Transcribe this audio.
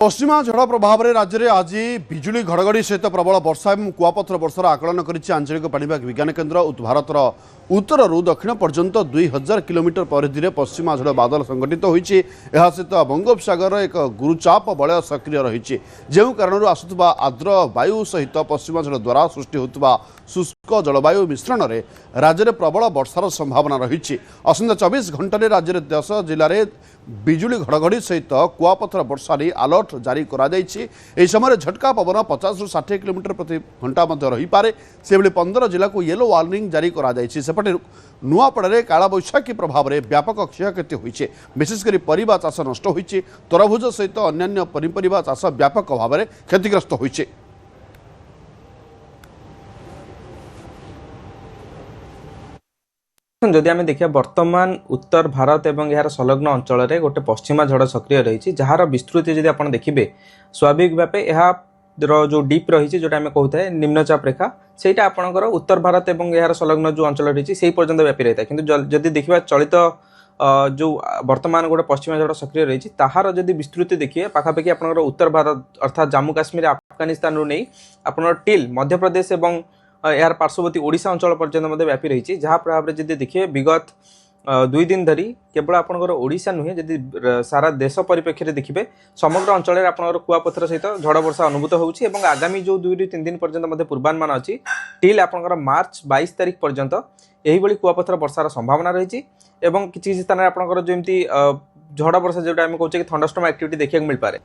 पश्चिमा झड़ प्रभाव में राज्य में आज बिजुली घड़घड़ी सहित प्रबल वर्षा और कुआपथर वर्षार आकलन कर आंचलिक पाणीपाग विज्ञान केन्द्र भारतर उत्तर रु दक्षिण पर्यंत 2000 किलोमीटर परिधि में पश्चिमा झड़ बादल संगठित होती सहित बंगोपसागर एक गुरुचाप वलय सक्रिय रही जो कारण आसुवा आर्द्र वायु सहित पश्चिमा झड़ द्वारा सृष्टि होता शुष्क जलवायु मिश्रण में राज्य में प्रबल वर्षार संभावना रही। आसंता 24 घंटे राज्य में 10 जिले में बिजुली घड़घड़ी सहित कुआपथर वर्षा नहीं अलर्ट जारी कर समय झटका पवन 50 ରୁ 60 किलोमीटर प्रति घंटा रहीपे से 15 जिला को येलो वार्निंग जारी करपटे नुआपड़े कालबैशाखी प्रभाव में व्यापक क्षयक्षति होती विशेषकर परिबा चाष नष्ट होती तरभुज सहित अन्य पनीपरिया चाष व्यापक भाव में क्षतिग्रस्त होती। जदि आम देखिए वर्तमान उत्तर भारत एवं यार संलग्न अंचल में गोटे पश्चिमा झड़ सक्रिय रही जार विस्तृति जदि आप देखिए स्वाभाविक भावे यह जो डीप रही जो आम कहते हैं निम्नचाप रेखा सेटा आपंकर उत्तर भारत एवं यार संलग्न जो अंचल रही से पर्यंत व्यापी रही है किंतु जदि देखा चलित जो वर्तमान गोटे पश्चिमा झड़ सक्रिय रही ताहार जदि विस्तृति देखिए पाखापाखि आपंकर उत्तर भारत अर्थात जम्मू काश्मीर अफगानिस्तान रू नहीं आप टिल मध्य प्रदेश एवं यार पार्श्ववर्ती ओडिशा अंचल पर्यंत व्यापी रही जहाँ प्रभाव में जब देखिए विगत 2 दिन धरी केवल आपंकर ओडिशा नुहे जदि सारा देश परिप्रेक्षी में देखिए समग्र अंचल में आपंकर कुआपथर सहित झड़ वर्षा अनुभूत होउछि एवं आगामी जो 2 ରୁ 3 दिन पर्यंत पूर्वानुमान अच्छी टिल आपंकर मार्च 22 तारिख पर्यंत यही कुआपथर वर्षार संभावना रही किसी स्थान में आपंकर जमी झड़ वर्षा जोटा आम कहते थंडरस्टॉर्म एक्टिविटी देखा मिल पारे।